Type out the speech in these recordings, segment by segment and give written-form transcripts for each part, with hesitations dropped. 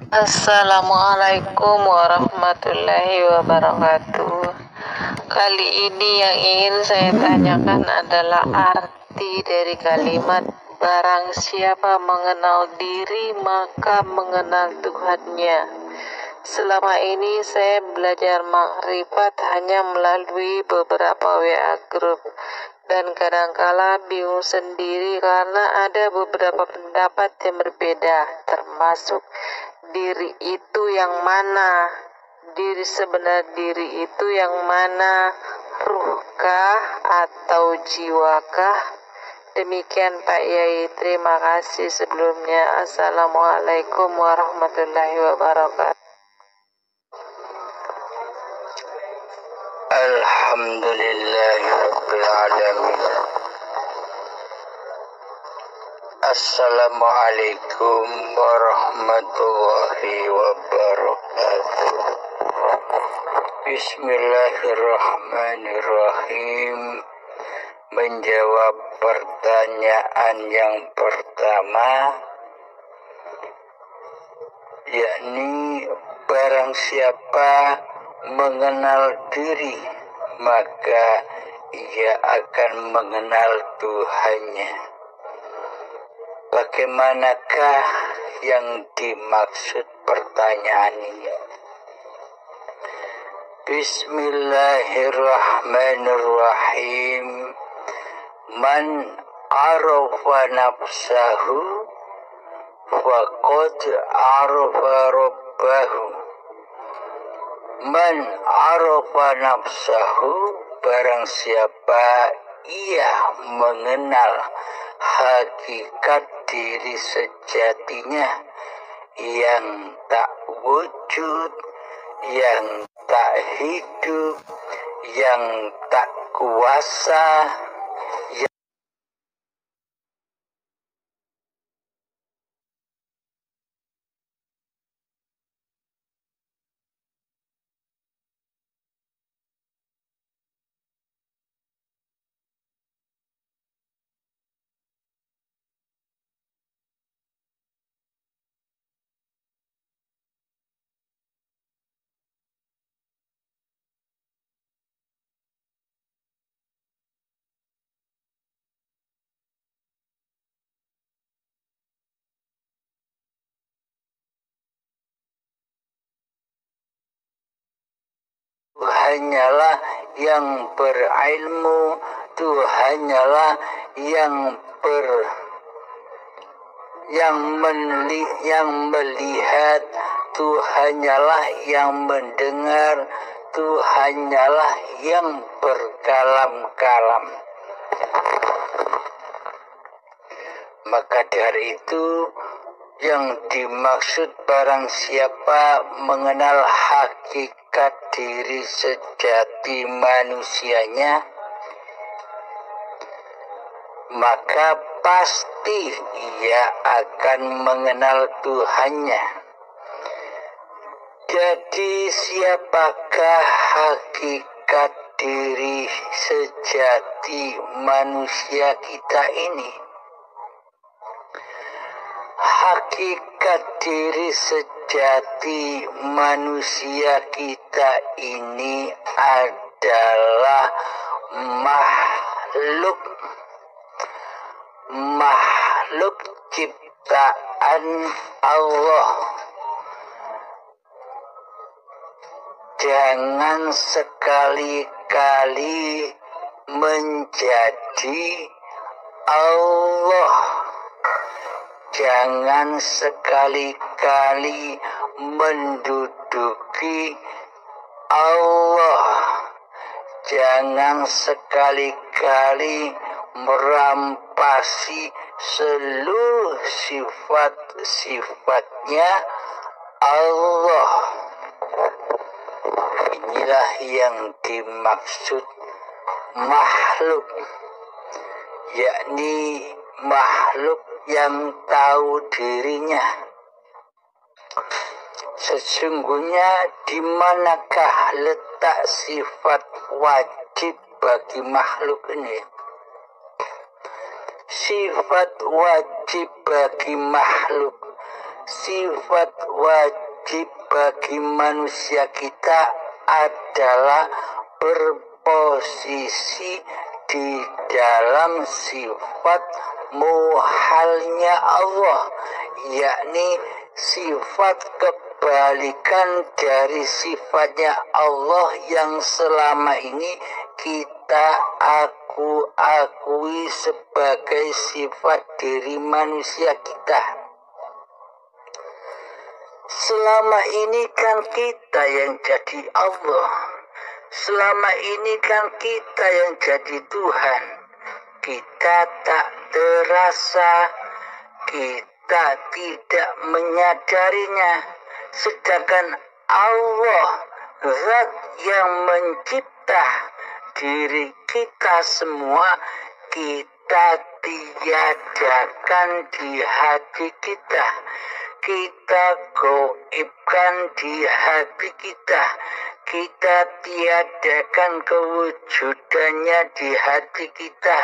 Assalamualaikum warahmatullahi wabarakatuh. Kali ini yang ingin saya tanyakan adalah arti dari kalimat barang siapa mengenal diri maka mengenal Tuhannya. Selama ini saya belajar makrifat hanya melalui beberapa WA group dan kadangkala bingung sendiri karena ada beberapa pendapat yang berbeda, termasuk diri itu yang mana, diri sebenar diri itu yang mana, ruhkah atau jiwakah? Demikian Pak Yai, terima kasih sebelumnya. Assalamualaikum warahmatullahi wabarakatuh. Alhamdulillahirrabbilalamin. Assalamualaikum warahmatullahi wabarakatuh. Bismillahirrahmanirrahim. Menjawab pertanyaan yang pertama, yakni barang siapa mengenal diri maka ia akan mengenal Tuhannya. Bagaimanakah yang dimaksud pertanyaan ini? Bismillahirrahmanirrahim. Man arafa nafsahu faqad arafa rabbahu. Man arafa nafsahu, barang siapa ia mengenal hakikat diri sejatinya yang tak wujud, yang tak hidup, yang tak kuasa, Tuhannya yang berilmu, Tuhannya yang melihat, Tuhannya yang mendengar, Tuhannya yang berkalam-kalam. Maka dari itu yang dimaksud barang siapa mengenal hakikat diri sejati manusianya, maka pasti ia akan mengenal Tuhannya. Jadi siapakah hakikat diri sejati manusia kita ini? Hakikat diri sejati manusia kita ini adalah makhluk ciptaan Allah. Jangan sekali-kali menjadi Allah. Jangan sekali-kali menduduki Allah. Jangan sekali-kali merampasi seluruh sifat-sifatnya Allah. Inilah yang dimaksud makhluk, yakni makhluk yang tahu dirinya. Sesungguhnya di manakah letak sifat wajib bagi makhluk ini? Sifat wajib bagi makhluk sifat wajib bagi manusia kita adalah berposisi di dalam sifat muhalnya Allah, yakni sifat kebalikan dari sifatnya Allah yang selama ini kita akui sebagai sifat diri manusia kita. Selama ini kan kita yang jadi Allah. Selama ini kan kita yang jadi Tuhan. Kita tak terasa, kita tidak menyadarinya. Sedangkan Allah, Zat yang mencipta diri kita semua, kita tiadakan di hati kita. Kita goibkan di hati kita. Kita tiadakan kewujudannya di hati kita.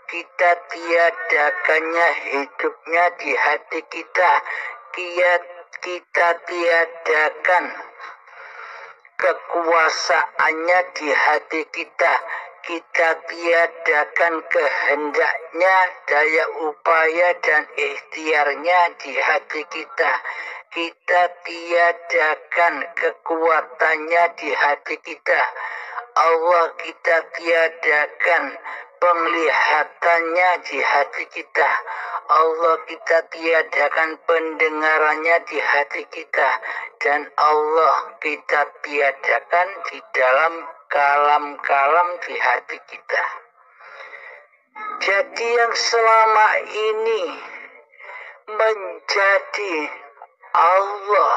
Kita tiadakannya hidupnya di hati kita. Kita tiadakan kekuasaannya di hati kita. Kita tiadakan kehendaknya, daya upaya dan ikhtiarnya di hati kita. Kita tiadakan kekuatannya di hati kita. Allah kita tiadakan penglihatannya di hati kita. Allah kita tiadakan pendengarannya di hati kita. Dan Allah kita tiadakan di dalam kalam-kalam di hati kita. Jadi yang selama ini menjadi Allah,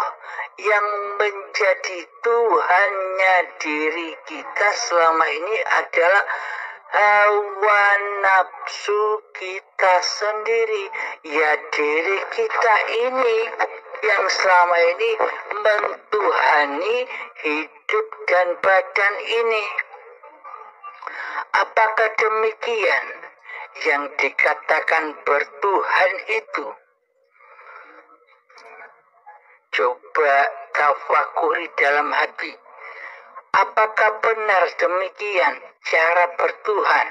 yang menjadi Tuhannya diri kita selama ini adalah hawa nafsu kita sendiri. Ya, diri kita ini yang selama ini mentuhani hidup dan badan ini. Apakah demikian yang dikatakan bertuhan itu? Coba tafakuri dalam hati. Apakah benar demikian cara bertuhan?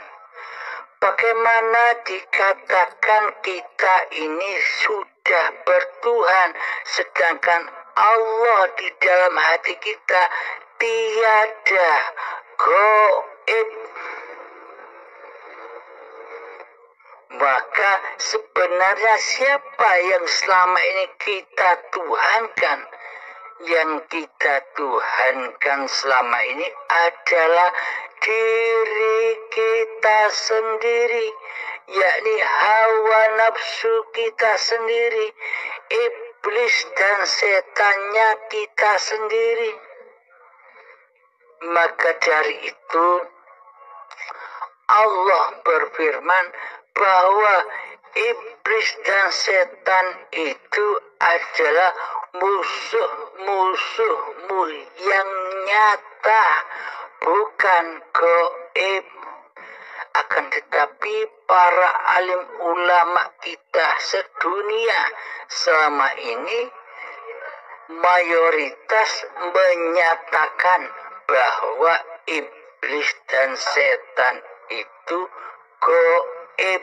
Bagaimana dikatakan kita ini sudah bertuhan, sedangkan Allah di dalam hati kita tiada, goib. Maka sebenarnya siapa yang selama ini kita tuhankan? Yang kita tuhankan selama ini adalah diri kita sendiri, yakni hawa nafsu kita sendiri, iblis dan setannya kita sendiri. Maka dari itu Allah berfirman bahwa iblis dan setan itu adalah musuh-musuhmu yang nyata, bukan goib. Akan tetapi para alim ulama kita sedunia selama ini mayoritas menyatakan bahwa iblis dan setan itu goib.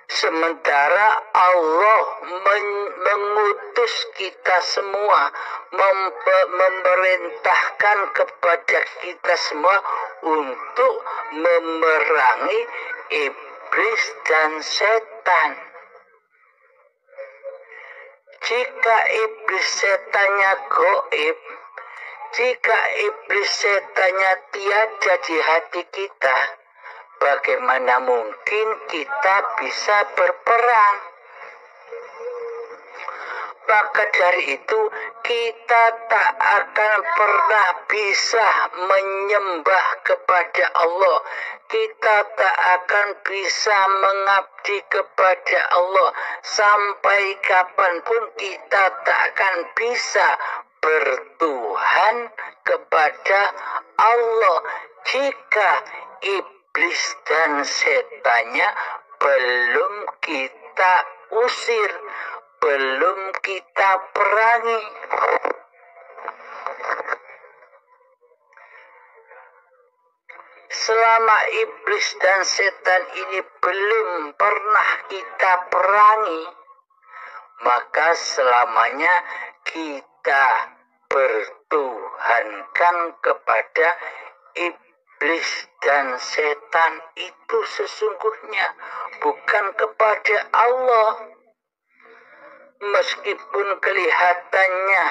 Sementara Allah mengutus kita semua, memerintahkan kepada kita semua untuk memerangi iblis dan setan. Jika iblis setannya goib, jika iblis setannya tiada di hati kita, bagaimana mungkin kita bisa berperang? Maka dari itu kita tak akan pernah bisa menyembah kepada Allah. Kita tak akan bisa mengabdi kepada Allah. Sampai kapanpun kita tak akan bisa bertuhan kepada Allah. Jika iblis iblis dan setannya belum kita usir, belum kita perangi. Selama iblis dan setan ini belum pernah kita perangi, maka selamanya kita bertuhankan kepada iblis dan setan itu sesungguhnya, bukan kepada Allah. Meskipun kelihatannya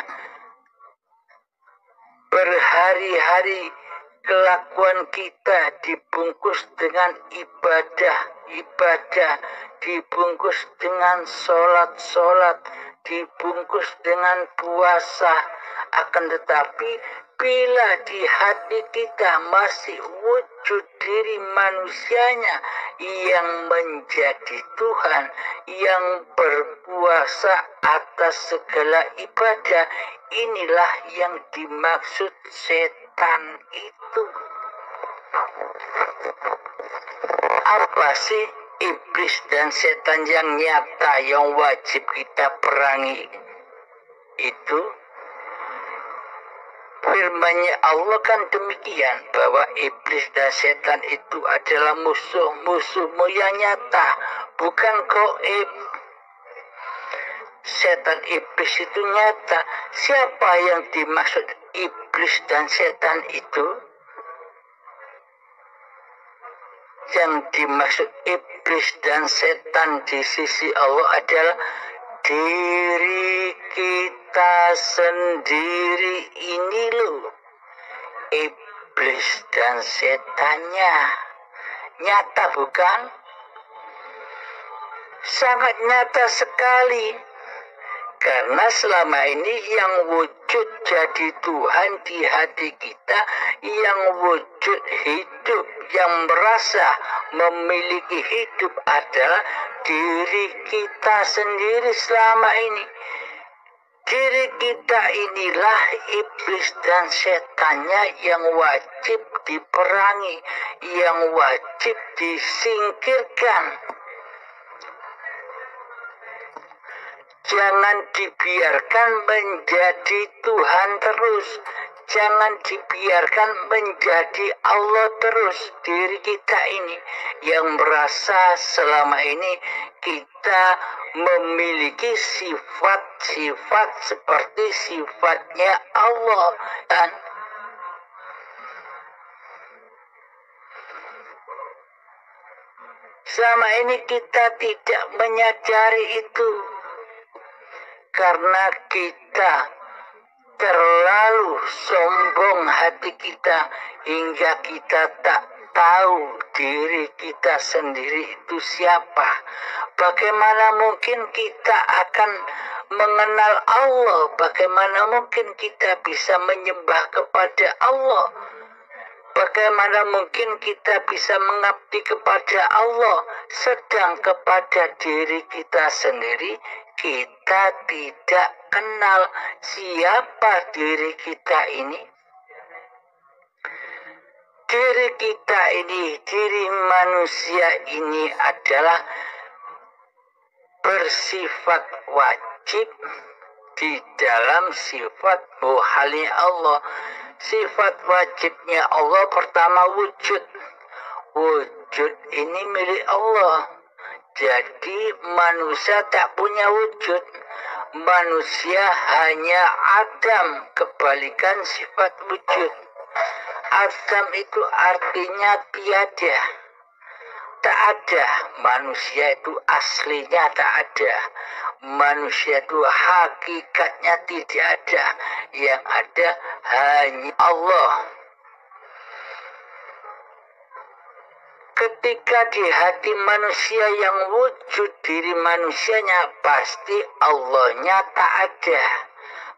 berhari-hari kelakuan kita dibungkus dengan ibadah, dibungkus dengan sholat, dibungkus dengan puasa, akan tetapi bila di hati kita masih wujud diri manusianya yang menjadi Tuhan, yang berkuasa atas segala ibadah, inilah yang dimaksud setan itu. Apa sih iblis dan setan yang nyata yang wajib kita perangi itu? Firman-Nya Allah kan demikian, bahwa iblis dan setan itu adalah musuh-musuhmu yang nyata, bukan gaib. Setan iblis itu nyata. Siapa yang dimaksud iblis dan setan itu? Yang dimaksud iblis dan setan di sisi Allah adalah diri kita sendiri ini loh. Iblis dan setannya nyata bukan? Sangat nyata sekali. Karena selama ini yang wujud jadi Tuhan di hati kita, yang wujud hidup, yang merasa memiliki hidup adalah diri kita sendiri selama ini. Diri kita inilah iblis dan setannya yang wajib diperangi, yang wajib disingkirkan. Jangan dibiarkan menjadi Tuhan terus. Jangan dibiarkan menjadi Allah terus diri kita ini, yang merasa selama ini kita memiliki sifat-sifat seperti sifatnya Allah. Dan selama ini kita tidak menyadari itu, karena kita terlalu sombong hati kita hingga kita tak tahu diri kita sendiri itu siapa. Bagaimana mungkin kita akan mengenal Allah? Bagaimana mungkin kita bisa menyembah kepada Allah? Bagaimana mungkin kita bisa mengabdi kepada Allah, sedang kepada diri kita sendiri kita tidak kenal siapa diri kita ini? Diri kita ini, diri manusia ini adalah bersifat wajib di dalam sifat muhalnya Allah. Sifat wajibnya Allah pertama wujud. Wujud ini milik Allah. Jadi manusia tak punya wujud. Manusia hanya Adam, kebalikan sifat wujud. Adam itu artinya tiada, tak ada. Manusia itu aslinya tak ada. Manusia itu hakikatnya tidak ada. Yang ada hanya Allah. Ketika di hati manusia yang wujud diri manusianya, pasti Allahnya tak ada.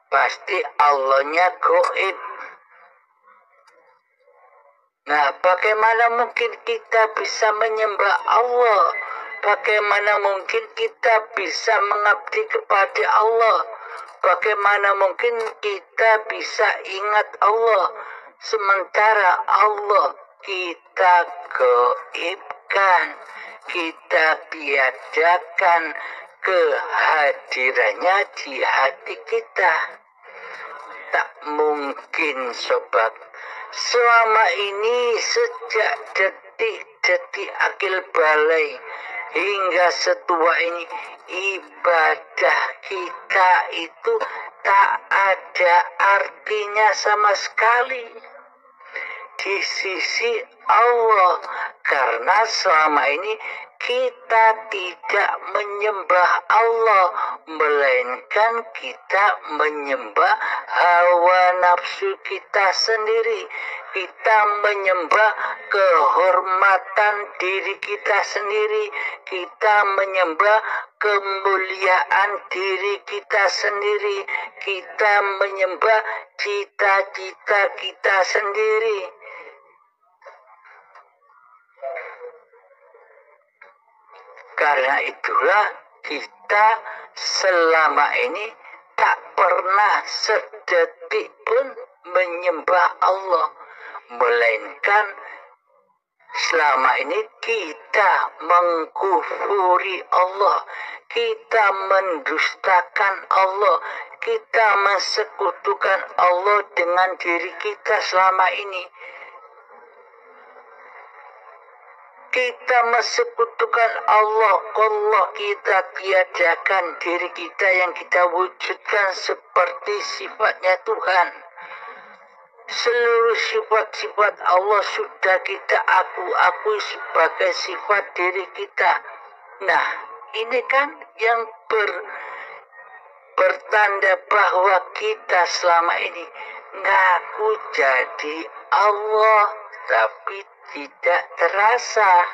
Pasti Allahnya gaib. Nah, bagaimana mungkin kita bisa menyembah Allah? Bagaimana mungkin kita bisa mengabdi kepada Allah? Bagaimana mungkin kita bisa ingat Allah? Sementara Allah kita goibkan, kita tiadakan kehadirannya di hati kita. Tak mungkin, sobat. Selama ini sejak detik-detik akil balai hingga setua ini, ibadah kita itu tak ada artinya sama sekali di sisi Allah, karena selama ini kita tidak menyembah Allah, melainkan kita menyembah hawa nafsu kita sendiri. Kita menyembah kehormatan diri kita sendiri. Kita menyembah kemuliaan diri kita sendiri. Kita menyembah cita-cita kita sendiri. Karena itulah kita selama ini tak pernah sedetik pun menyembah Allah, melainkan selama ini kita mengkufuri Allah, kita mendustakan Allah, kita mensekutukan Allah dengan diri kita selama ini. Kita mensekutukan Allah kita tiadakan diri kita yang kita wujudkan seperti sifatnya Tuhan. Seluruh sifat-sifat Allah sudah kita akui sebagai sifat diri kita. Nah, ini kan yang bertanda bahwa kita selama ini ngaku jadi Allah, tapi tidak terasa.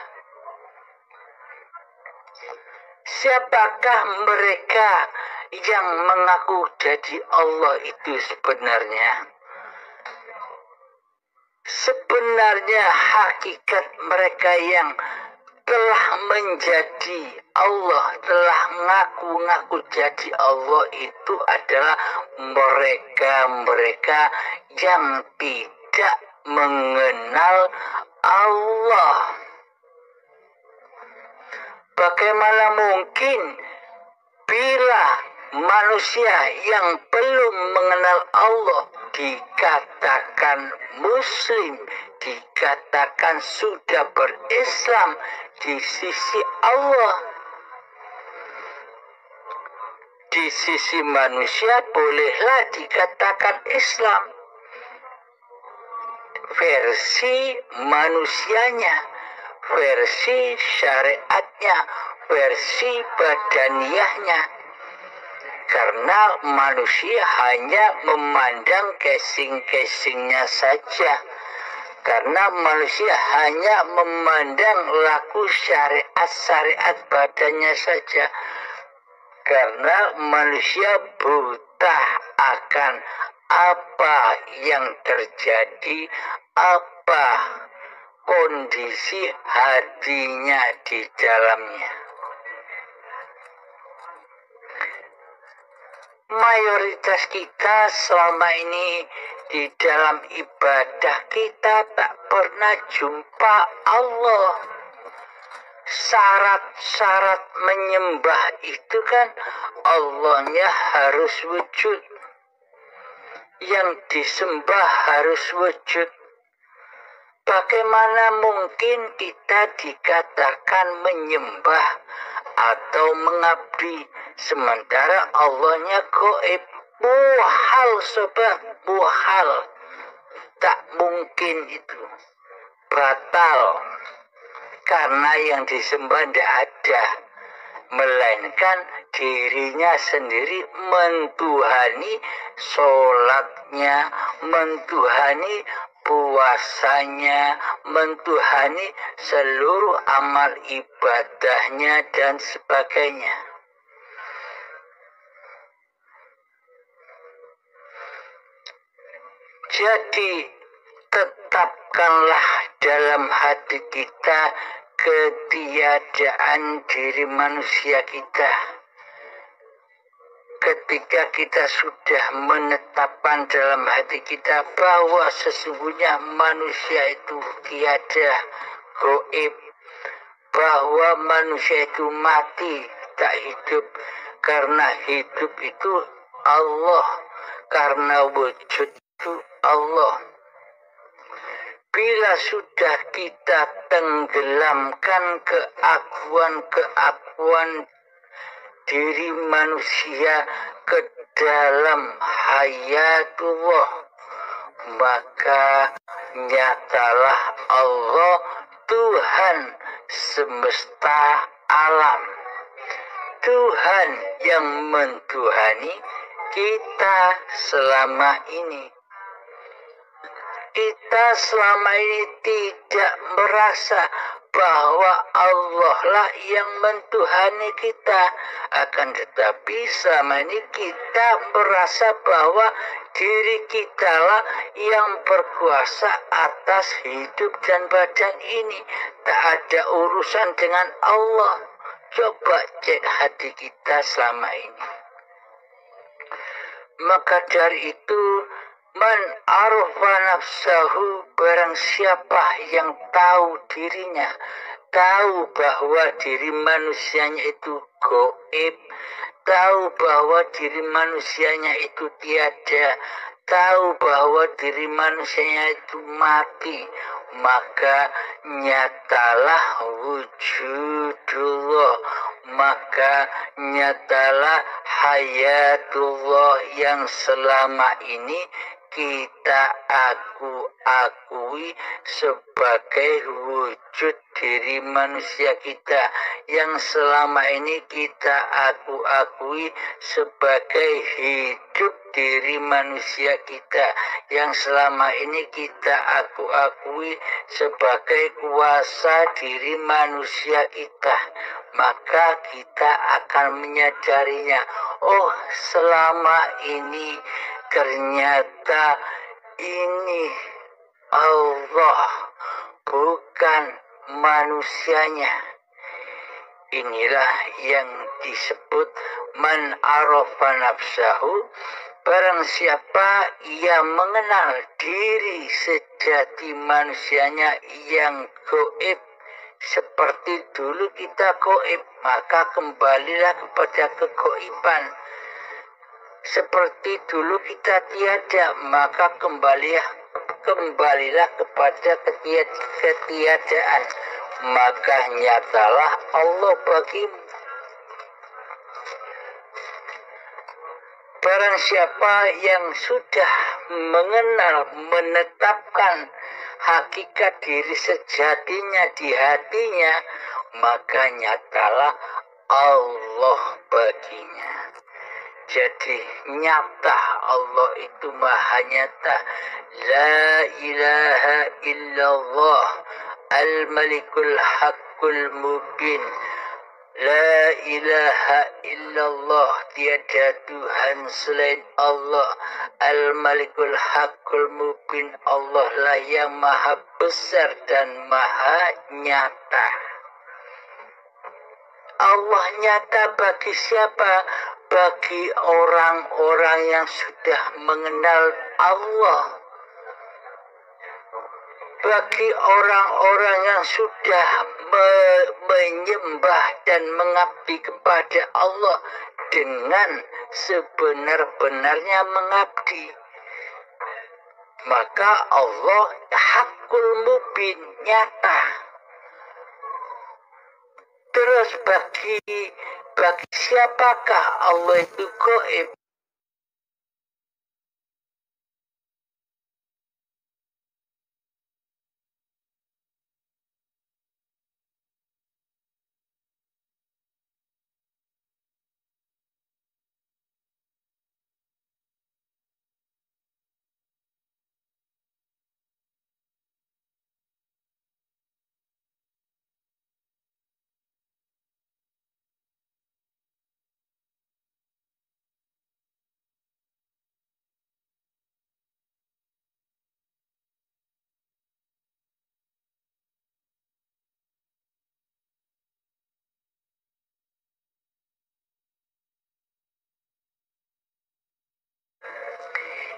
Siapakah mereka yang mengaku jadi Allah itu sebenarnya? Sebenarnya hakikat mereka yang telah menjadi Allah, telah ngaku-ngaku jadi Allah itu adalah mereka-mereka yang tidak mengenal Allah. Bagaimana mungkin bila manusia yang belum mengenal Allah dikatakan Muslim, dikatakan sudah berislam di sisi Allah? Di sisi manusia bolehlah dikatakan Islam, versi manusianya, versi syariatnya, versi badaniyahnya. Karena manusia hanya memandang casing-casingnya saja. Karena manusia hanya memandang laku syariat-syariat badannya saja. Karena manusia buta akan apa yang terjadi, apa kondisi hatinya di dalamnya. Mayoritas kita selama ini di dalam ibadah kita tak pernah jumpa Allah. Syarat-syarat menyembah itu kan Allahnya harus wujud, yang disembah harus wujud. Bagaimana mungkin kita dikatakan menyembah atau mengabdi sementara Allahnya gaib? Muhal, sobat, muhal. Tak mungkin itu. Batal. Karena yang disembah tidak ada, melainkan dirinya sendiri mentuhani sholatnya, mentuhani puasanya, mentuhani seluruh amal ibadahnya dan sebagainya. Jadi tetapkanlah dalam hati kita ketiadaan diri manusia kita. ketika kita sudah menetapkan dalam hati kita bahwa sesungguhnya manusia itu tiada gaib, bahwa manusia itu mati, tak hidup, karena hidup itu Allah, karena wujud itu Allah. Bila sudah kita tenggelamkan keakuan diri manusia ke dalam hayatullah, maka nyatalah Allah Tuhan semesta alam, Tuhan yang mentuhani kita selama ini. Kita selama ini tidak merasa bahwa Allah lah yang mentuhani kita. Akan tetapi selama ini kita merasa bahwa diri kita lah yang berkuasa atas hidup dan badan ini. Tak ada urusan dengan Allah. Coba cek hati kita selama ini. Maka dari itu, man arafa nafsahu, barang siapa yang tahu dirinya, tahu bahwa diri manusianya itu gaib, tahu bahwa diri manusianya itu tiada, tahu bahwa diri manusianya itu mati, maka nyatalah wujudullah, maka nyatalah hayatullah yang selama ini kita akui sebagai wujud diri manusia kita, yang selama ini kita akui sebagai hidup diri manusia kita, yang selama ini kita akui sebagai kuasa diri manusia kita. Maka kita akan menyadarinya, oh selama ini ternyata ini Allah, bukan manusianya. Inilah yang disebut man arafa nafsahu, barang siapa yang mengenal diri sejati manusianya yang gaib. Seperti dulu kita gaib, maka kembalilah kepada kegaiban. Seperti dulu kita tiada, maka kembalilah kepada ketiadaan. Maka nyatalah Allah bagimu. Barang siapa yang sudah menetapkan hakikat diri sejatinya di hatinya, maka nyatalah Allah baginya. Jadi nyata, Allah itu maha nyata. La ilaha illallah al-malikul haqqul mubin. La ilaha illallah, tiada Tuhan selain Allah. Al-malikul haqqul mubin, Allah lah yang maha besar dan maha nyata. Allah nyata bagi siapa? Bagi orang-orang yang sudah mengenal Allah, bagi orang-orang yang sudah menyembah dan mengabdi kepada Allah dengan sebenar-benarnya mengabdi, maka Allah hakul mubin, nyata. Terus bagi siapakah Allah itu gaib?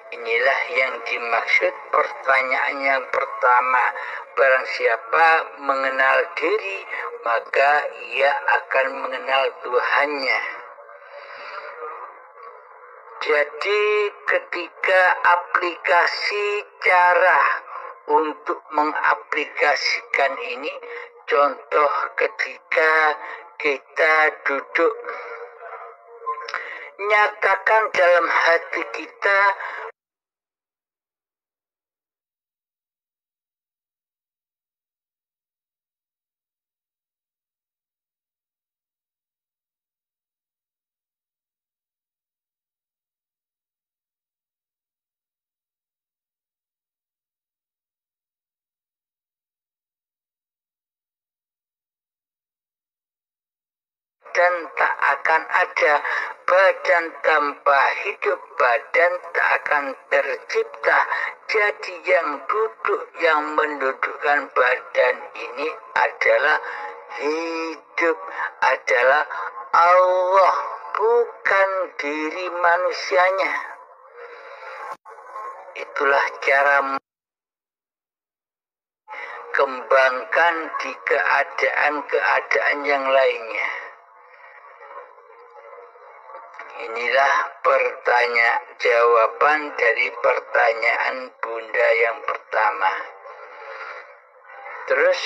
Inilah yang dimaksud pertanyaan yang pertama. Barang siapa mengenal diri, maka ia akan mengenal Tuhannya. Jadi ketika aplikasi cara untuk mengaplikasikan ini, contoh ketika kita duduk, nyatakan dalam hati kita, dan tak akan ada badan tanpa hidup, badan tak akan tercipta. Jadi yang duduk, yang mendudukkan badan ini adalah hidup, adalah Allah, bukan diri manusianya. Itulah cara kembangkan di keadaan-keadaan yang lainnya. Inilah jawaban dari pertanyaan Bunda yang pertama. Terus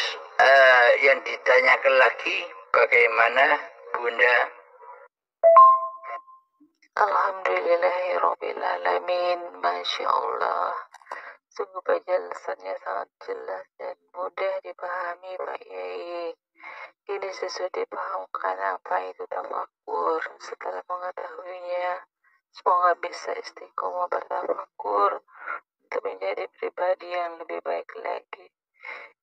yang ditanyakan lagi, bagaimana Bunda? Alhamdulillahirrabbilalamin. Masya Allah. Sungguh penjelasannya sangat jelas dan mudah dipahami Pak Yai. Ini sesuai dipahamkan apa itu tafakur. Setelah mengetahuinya, semoga bisa istiqomah bertafakur untuk menjadi pribadi yang lebih baik lagi.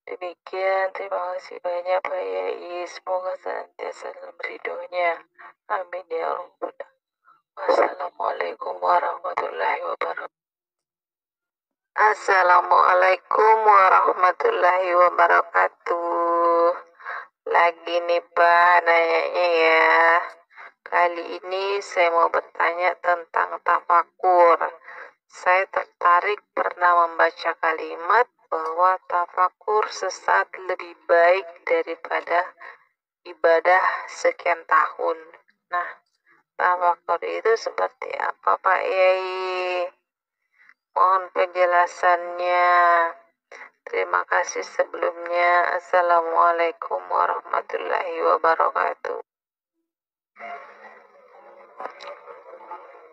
Demikian, terima kasih banyak Pak Yai. Semoga senantiasa dalam ridhonya. Amin ya Rabbal Alamin. Wassalamualaikum warahmatullahi wabarakatuh. Assalamualaikum warahmatullahi wabarakatuh. Lagi nih Pak nanyanya ya. Kali ini saya mau bertanya tentang tafakur. Saya tertarik pernah membaca kalimat bahwa tafakur sesaat lebih baik daripada ibadah sekian tahun. Nah, tafakur itu seperti apa Pak Yai? Mohon penjelasannya. Terima kasih sebelumnya. Assalamualaikum warahmatullahi wabarakatuh.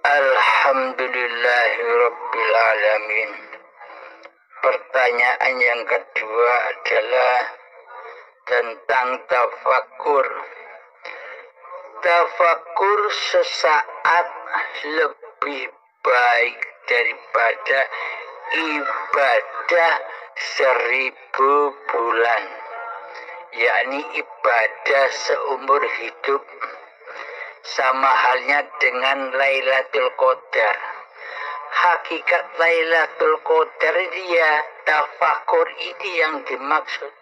Alhamdulillahirrabbilalamin. Pertanyaan yang kedua adalah tentang tafakur. Tafakur sesaat lebih baik daripada ibadah 1000 bulan, yakni ibadah seumur hidup. Sama halnya dengan Lailatul Qadar. Hakikat Lailatul Qadar dia tafakur ini yang dimaksud.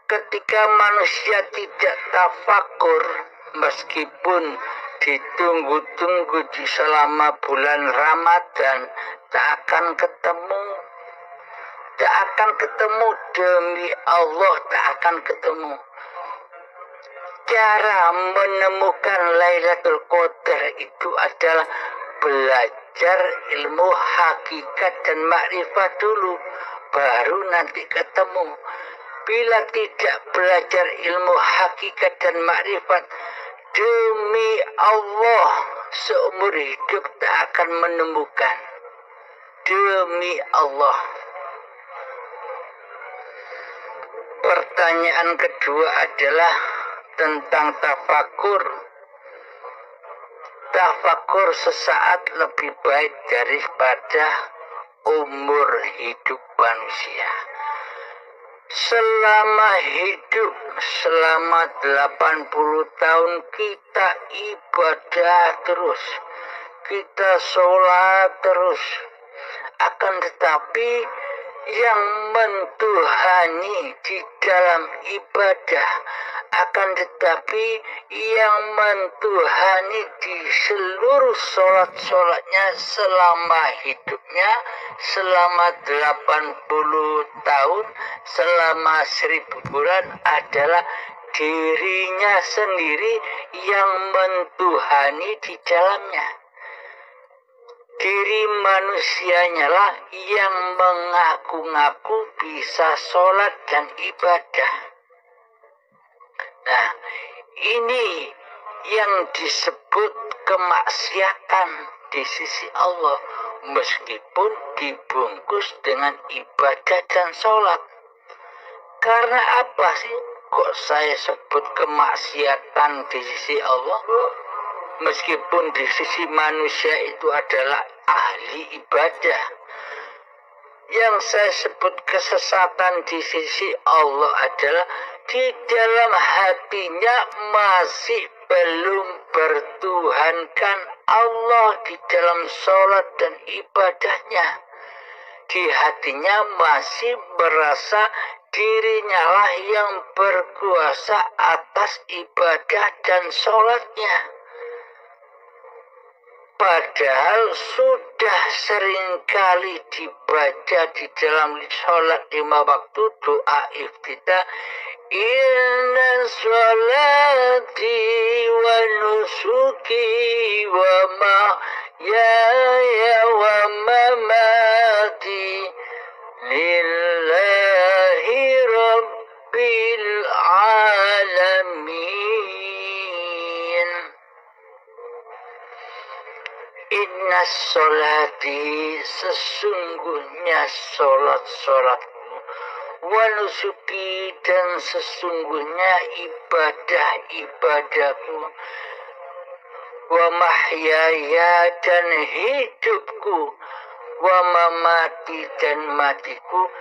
Ketika manusia tidak tafakur, meskipun ditunggu-tunggu di selama bulan Ramadan, tak akan ketemu demi Allah, tak akan ketemu. Cara menemukan Lailatul Qadar itu adalah belajar ilmu hakikat dan makrifat dulu, baru nanti ketemu. Bila tidak belajar ilmu hakikat dan makrifat, demi Allah seumur hidup tak akan menemukan. Demi Allah. Pertanyaan kedua adalah tentang tafakur. Tafakur sesaat lebih baik daripada umur hidup manusia. Selama hidup, selama 80 tahun kita ibadah terus, kita sholat terus. Akan tetapi yang mentuhani di dalam ibadah, akan tetapi yang mentuhani di seluruh sholat-sholatnya selama hidupnya, selama 80 tahun, selama 1000 bulan adalah dirinya sendiri yang mentuhani di dalamnya. Diri manusianya lah yang mengaku-ngaku bisa sholat dan ibadah. Nah, ini yang disebut kemaksiatan di sisi Allah, meskipun dibungkus dengan ibadah dan sholat. Karena apa sih kok saya sebut kemaksiatan di sisi Allah? Meskipun di sisi manusia itu adalah ahli ibadah. Yang saya sebut kesesatan di sisi Allah adalah di dalam hatinya masih belum bertuhankan Allah di dalam sholat dan ibadahnya. Di hatinya masih merasa dirinya lah yang berkuasa atas ibadah dan sholatnya. Padahal sudah seringkali dibaca di dalam sholat 5 waktu doa iftitah, inna sholati wa nusuki wa mahyaya wa mamati lillahi rabbil alamin. Inna sholati, sesungguhnya sholat-sholatku, wa nusuki, dan sesungguhnya ibadah-ibadahku, wa mahyaya, dan hidupku, wa mamati, dan matiku,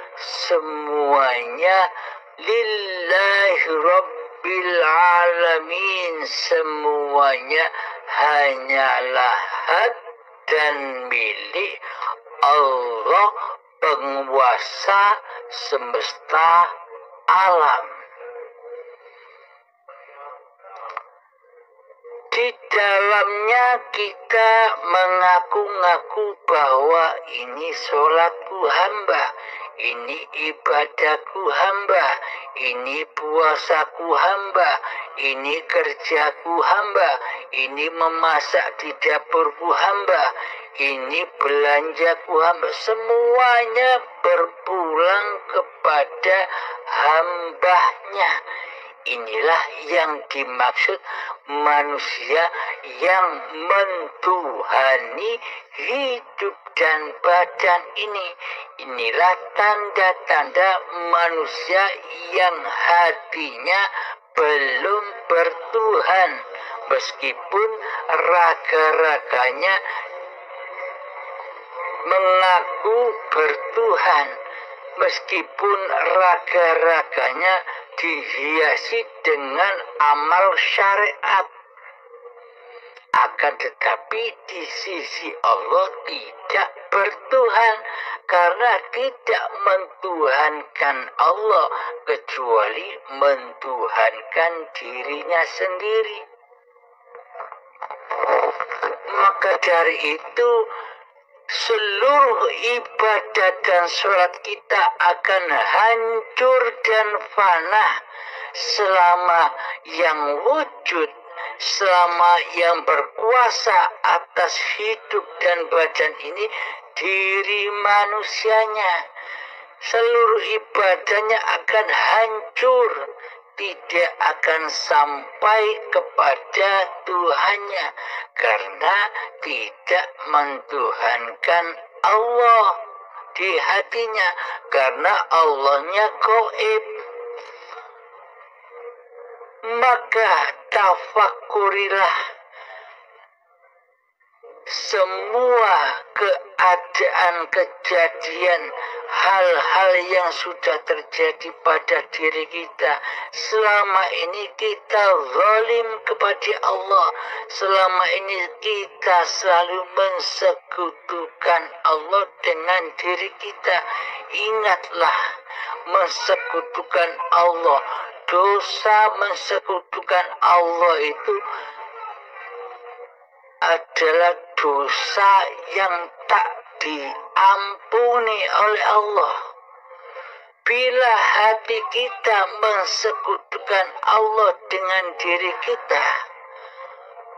semuanya lillahi rabbil alamin, semuanya hanyalah hak dan milik Allah, penguasa semesta alam. Di dalamnya kita mengaku-ngaku bahwa ini sholatku hamba, ini ibadahku hamba, ini puasaku hamba, ini kerjaku hamba, ini memasak di dapurku hamba, ini belanjaku hamba. Semuanya berpulang kepada hambanya. Inilah yang dimaksud manusia yang mentuhani hidup dan badan ini. Inilah tanda-tanda manusia yang hatinya belum bertuhan, meskipun raga-raganya mengaku bertuhan, meskipun raga-raganya dihiasi dengan amal syariat. Akan tetapi di sisi Allah tidak bertuhan, karena tidak mentuhankan Allah kecuali mentuhankan dirinya sendiri. Maka dari itu seluruh ibadah dan sholat kita akan hancur dan fana selama yang wujud, selama yang berkuasa atas hidup dan badan ini diri manusianya. Seluruh ibadahnya akan hancur, tidak akan sampai kepada Tuhannya, karena tidak mentuhankan Allah di hatinya, karena Allahnya gaib. Maka tafakurilah semua keadaan kejadian hal-hal yang sudah terjadi pada diri kita. Selama ini kita zalim kepada Allah. Selama ini kita selalu mensekutukan Allah dengan diri kita. Ingatlah, mensekutukan Allah, dosa mensekutukan Allah itu adalah dosa yang tak diampuni oleh Allah. Bila hati kita mensekutukan Allah dengan diri kita,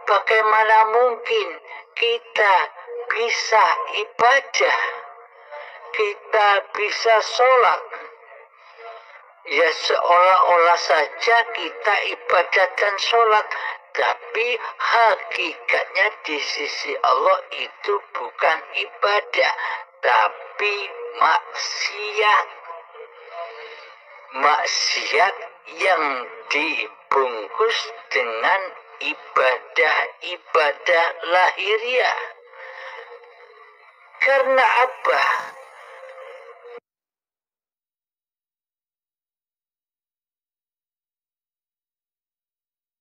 bagaimana mungkin kita bisa ibadah, kita bisa sholat? Ya seolah-olah saja kita ibadah dan sholat, tapi hakikatnya di sisi Allah itu bukan ibadah, tapi maksiat. Maksiat yang dibungkus dengan ibadah-ibadah lahiriah. Karena apa?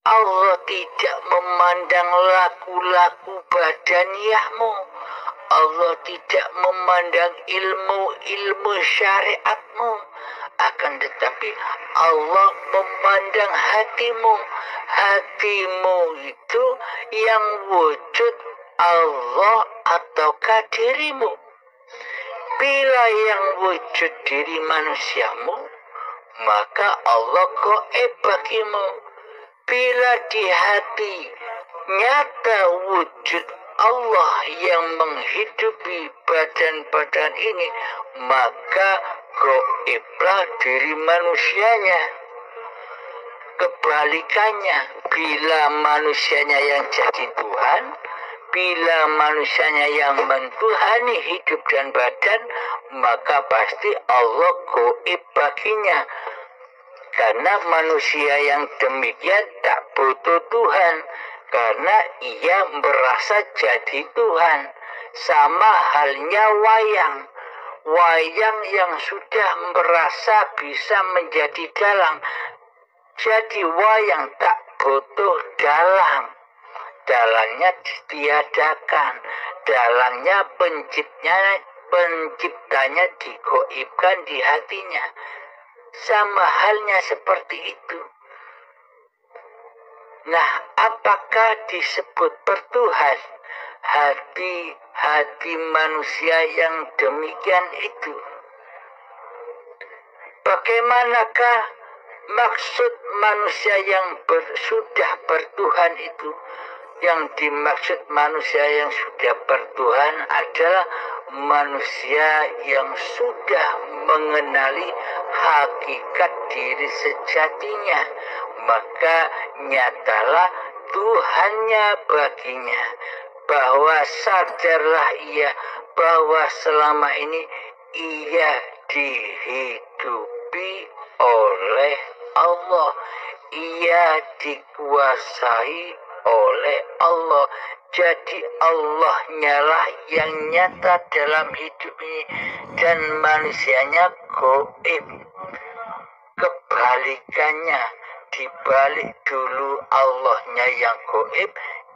Allah tidak memandang laku-laku badaniahmu. Allah tidak memandang ilmu-ilmu syariatmu. Akan tetapi Allah memandang hatimu. Hatimu itu yang wujud Allah ataukah dirimu? Bila yang wujud diri manusiamu, maka Allah gaib bagimu. Bila di hati nyata wujud Allah yang menghidupi badan-badan ini, maka gaiblah diri manusianya. Kebalikannya, bila manusianya yang jadi Tuhan, bila manusianya yang mentuhani hidup dan badan, maka pasti Allah gaib baginya. Karena manusia yang demikian tak butuh Tuhan, karena ia merasa jadi Tuhan. Sama halnya wayang. Wayang yang sudah merasa bisa menjadi dalang. Jadi wayang tak butuh dalang. Dalangnya ditiadakan. Dalangnya penciptanya digoibkan di hatinya. Sama halnya seperti itu. Nah, apakah disebut bertuhan hati manusia yang demikian itu? Bagaimanakah maksud manusia yang sudah bertuhan itu? Yang dimaksud manusia yang sudah bertuhan adalah manusia yang sudah mengenali hakikat diri sejatinya, maka nyatalah Tuhannya baginya, bahwa sadarlah ia bahwa selama ini ia dihidupi oleh Allah, ia dikuasai oleh Allah. Jadi Allahnya lah yang nyata dalam hidup ini dan manusianya gaib. Kebalikannya, dibalik dulu Allahnya yang gaib,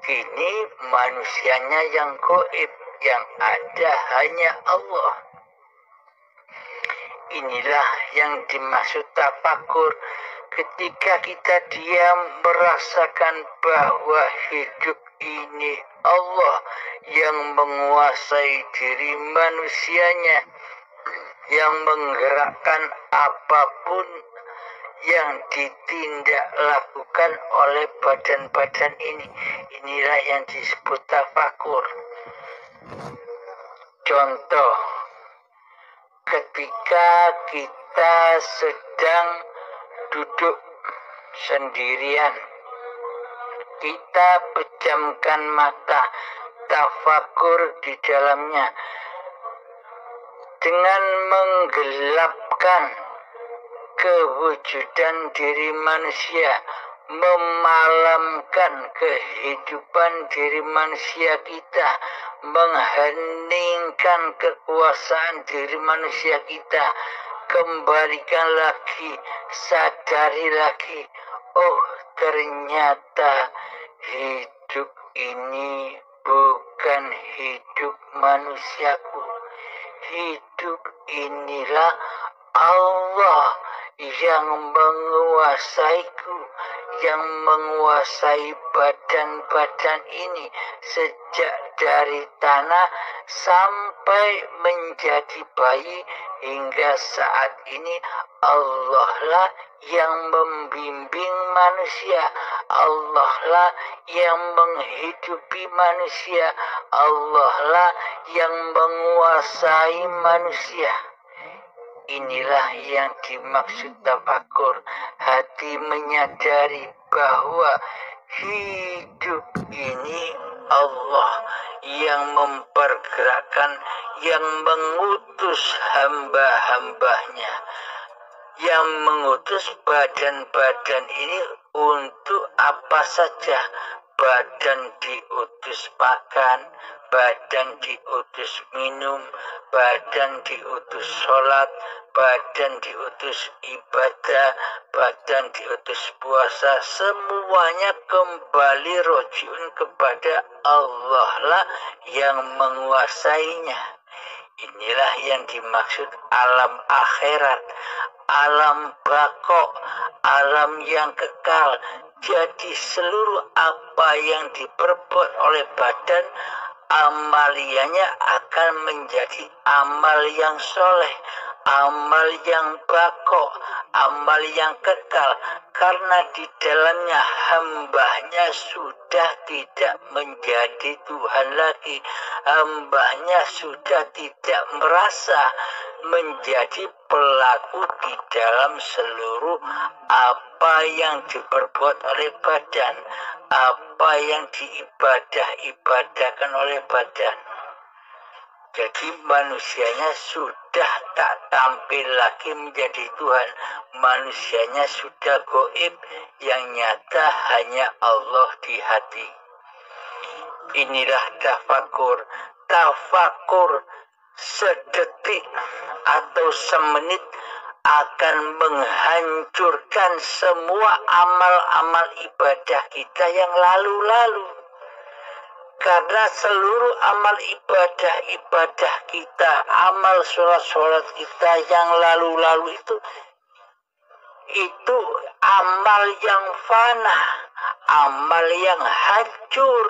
kini manusianya yang gaib, yang ada hanya Allah. Inilah yang dimaksud tafakur. Ketika kita diam merasakan bahwa hidup ini Allah yang menguasai diri manusianya, yang menggerakkan apapun yang ditindak lakukan oleh badan-badan ini. Inilah yang disebut tafakur. Contoh, ketika kita sedang duduk sendirian, kita pejamkan mata, tafakur di dalamnya dengan menggelapkan kewujudan diri manusia, memalamkan kehidupan diri manusia kita, mengheningkan kekuasaan diri manusia kita. Kembalikan lagi, sadari lagi, oh ternyata hidup ini bukan hidup manusiaku. Hidup inilah Allah yang menguasaiku, yang menguasai badan-badan ini sejak dari tanah sampai menjadi bayi hingga saat ini. Allah lah yang membimbing manusia, Allah lah yang menghidupi manusia, Allah lah yang menguasai manusia. Inilah yang dimaksud tafakur. Hati menyadari bahwa hidup ini Allah yang mempergerakkan, yang mengutus hamba-hambanya, yang mengutus badan-badan ini untuk apa saja. Badan diutus makan, badan diutus minum, badan diutus sholat, badan diutus ibadah, badan diutus puasa. Semuanya kembali rojiun kepada Allah lah yang menguasainya. Inilah yang dimaksud alam akhirat, alam bako, alam yang kekal. Jadi seluruh apa yang diperbuat oleh badan, amaliannya akan menjadi amal yang soleh, amal yang bako, amal yang kekal. Karena di dalamnya hambanya sudah tidak menjadi Tuhan lagi, hambanya sudah tidak merasa menjadi pelaku di dalam seluruh apa yang diperbuat oleh badan, apa yang diibadah-ibadahkan oleh badan. Jadi manusianya sudah tak tampil lagi menjadi Tuhan. Manusianya sudah goib, yang nyata hanya Allah di hati. Inilah tafakur. Tafakur sedetik atau semenit akan menghancurkan semua amal-amal ibadah kita yang lalu-lalu. Karena seluruh amal ibadah kita, amal sholat-sholat kita yang lalu-lalu itu amal yang fana, amal yang hancur.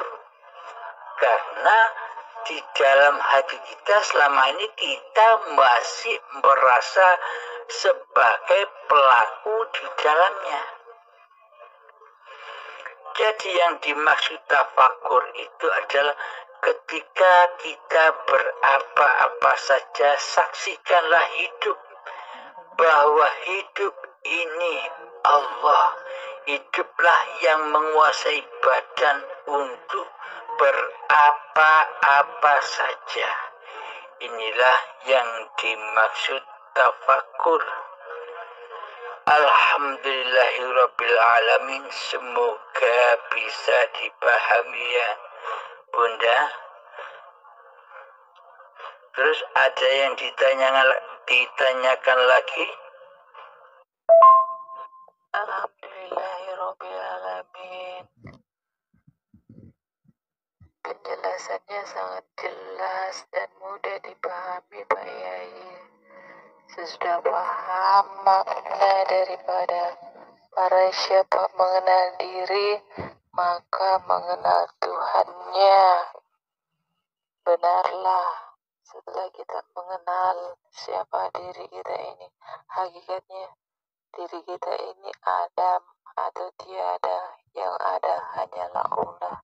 Karena di dalam hati kita selama ini kita masih merasa sebagai pelaku di dalamnya. Jadi yang dimaksud tafakur itu adalah ketika kita berapa-apa saja, saksikanlah hidup, bahwa hidup ini Allah. Hiduplah yang menguasai badan untuk berapa-apa saja. Inilah yang dimaksud tafakur. Alhamdulillahirabbil alamin. Semoga bisa dipahami ya Bunda. Terus ada yang ditanyakan lagi? Alhamdulillahirabbil alamin. Penjelasannya sangat jelas dan mudah dipahami Pak Yai. Sesudah paham makna daripada para siapa mengenal diri, maka mengenal Tuhannya. Benarlah, setelah kita mengenal siapa diri kita ini, hakikatnya diri kita ini ada atau tiada, yang ada hanyalah Allah.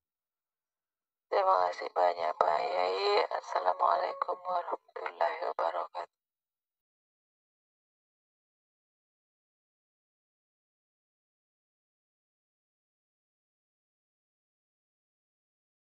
Terima kasih banyak Pak Yai. Assalamualaikum warahmatullahi wabarakatuh.